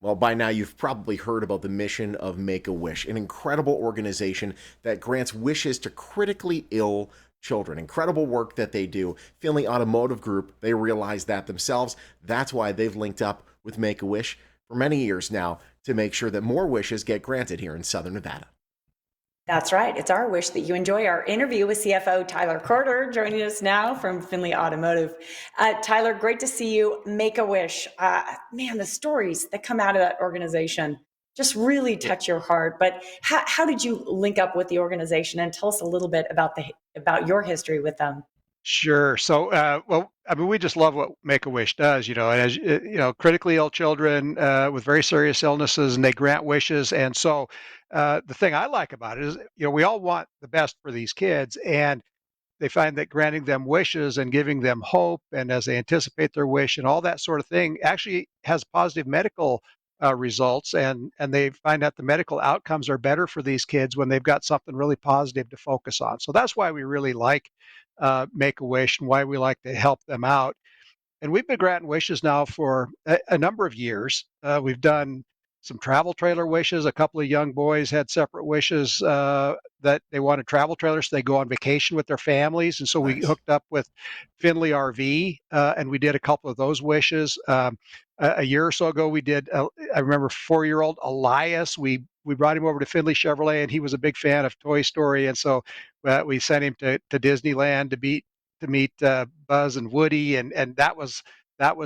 Well, by now you've probably heard about the mission of Make-A-Wish, an incredible organization that grants wishes to critically ill children. Incredible work that they do. Findlay Automotive Group, they realize that themselves. That's why they've linked up with Make-A-Wish for many years now to make sure that more wishes get granted here in Southern Nevada. That's right. It's our wish that you enjoy our interview with CFO Tyler Corder, joining us now from Findlay Automotive. Tyler, great to see you. Make a wish. Man, the stories that come out of that organization just really Yeah. touch your heart. But how did you link up with the organization, and tell us a little bit about your history with them? Sure. So, well, I mean, we just love what Make-A-Wish does, and as critically ill children with very serious illnesses, and they grant wishes. And so, the thing I like about it is, we all want the best for these kids, and they find that granting them wishes and giving them hope, and as they anticipate their wish and all that sort of thing, actually has positive medical results, and they find that the medical outcomes are better for these kids when they've got something really positive to focus on. So that's why we really like Make a Wish, and why we like to help them out. And we've been granting wishes now for a number of years. We've done some travel trailer wishes. A couple of young boys had separate wishes that they wanted travel trailers so they go on vacation with their families. And so we Nice. hooked up with Findlay RV, and we did a couple of those wishes. A year or so ago, we did. I remember 4-year-old Elias. We brought him over to Findlay Chevrolet, and he was a big fan of Toy Story, and so we sent him to Disneyland to meet Buzz and Woody, and that was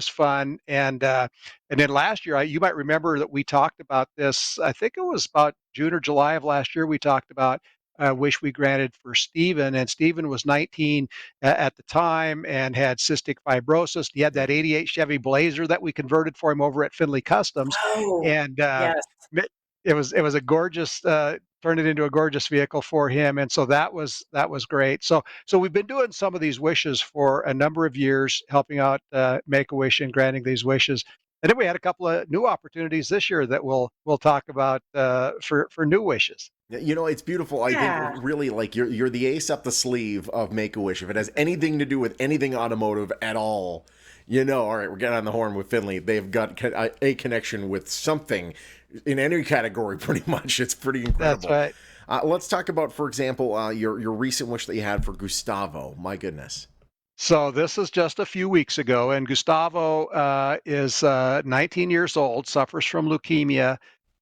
fun. And then last year, you might remember that we talked about this. I think it was about June or July of last year. We talked about wish we granted for Stephen, and Stephen was 19 at the time and had cystic fibrosis. He had that '88 Chevy Blazer that we converted for him over at Findlay Customs, Oh, and yes. it it was a gorgeous. Turned it into a gorgeous vehicle for him, and so that was great. So we've been doing some of these wishes for a number of years, helping out Make a Wish and granting these wishes. And then we had a couple of new opportunities this year that we'll talk about for new wishes. Yeah, it's beautiful. I think Yeah. really like you're the ace up the sleeve of Make a Wish. If it has anything to do with anything automotive at all, all right, we're getting on the horn with Finley. They've got a connection with something in any category, pretty much. It's pretty That's incredible. right. Let's talk about, for example, your recent wish that you had for Gustavo. My goodness. So this is just a few weeks ago, and Gustavo is 19 years old, suffers from leukemia,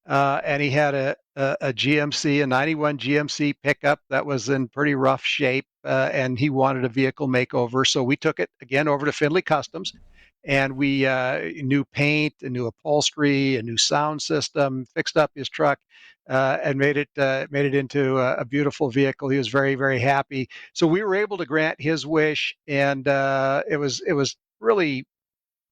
and he had a GMC, a '91 GMC pickup that was in pretty rough shape, and he wanted a vehicle makeover. So we took it again over to Findlay Customs, and we new paint, a new upholstery, a new sound system, fixed up his truck, and made it into a beautiful vehicle. He was very, very happy. So we were able to grant his wish, and it was really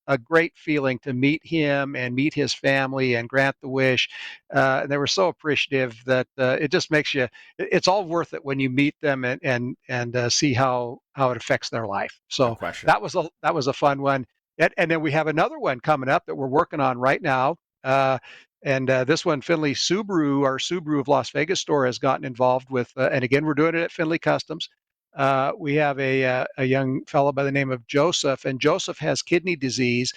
a great feeling to meet him and meet his family and grant the wish. And they were so appreciative that it just makes you. It's all worth it when you meet them and see how it affects their life. No So question. that was a fun one. And then we have another one coming up that we're working on right now. And this one, Finley Subaru, our Subaru of Las Vegas store, has gotten involved with. And again, we're doing it at Finley Customs. We have a young fellow by the name of Joseph, and Joseph has kidney disease.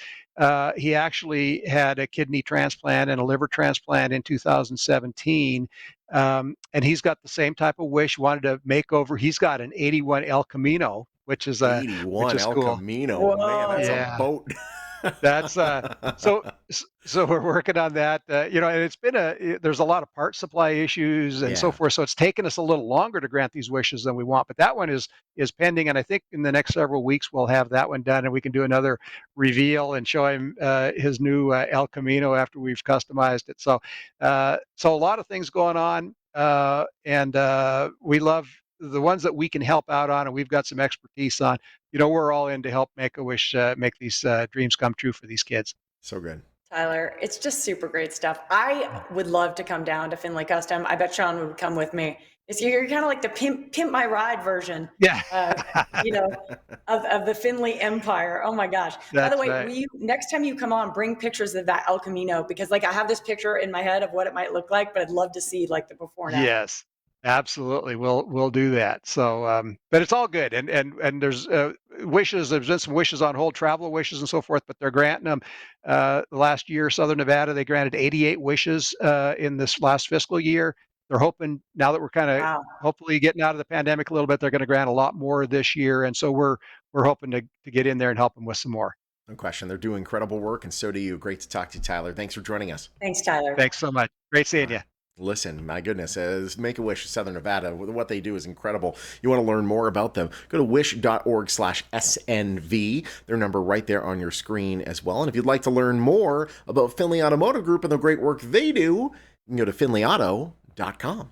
He actually had a kidney transplant and a liver transplant in 2017, and he's got the same type of wish. Wanted to make over. He's got an '81 El Camino, which 81 is El cool. Camino. Man, that's a Whoa. Yeah, boat. that's so we're working on that. And it's been there's a lot of part supply issues and so Yeah. forth. So it's taken us a little longer to grant these wishes than we want. But that one is pending, and I think in the next several weeks we'll have that one done, and we can do another reveal and show him his new El Camino after we've customized it. So a lot of things going on, and we love the ones that we can help out on, and we've got some expertise on. We're all in to help Make a Wish, make these dreams come true for these kids. So good. Tyler, it's just super great stuff. I would love to come down to Findlay Custom. I bet Sean would come with me. You're kind of like the pimp my ride version, Yeah, uh, you know, of the Findlay Empire. Oh my gosh! By the that's way, right. next time you come on, bring pictures of that El Camino, because like I have this picture in my head of what it might look like, but I'd love to see like the before and after. Yes, Absolutely, we'll do that. So, but it's all good, and there's wishes. There's been some wishes on hold, travel wishes and so forth, but they're granting them. Last year, Southern Nevada, they granted 88 wishes in this last fiscal year. They're hoping now that we're kind of Wow. hopefully getting out of the pandemic a little bit, they're going to grant a lot more this year, and so we're hoping to get in there and help them with some more. No question. They're doing incredible work, and so do you. Great to talk to you, Tyler. Thanks for joining us. Thanks, Tyler. Thanks so much. Great seeing you. Listen, my goodness, as Make-A-Wish Southern Nevada, what they do is incredible. You want to learn more about them, go to wish.org/SNV. Their number right there on your screen as well. And if you'd like to learn more about Findlay Automotive Group and the great work they do, you can go to findlayauto.com.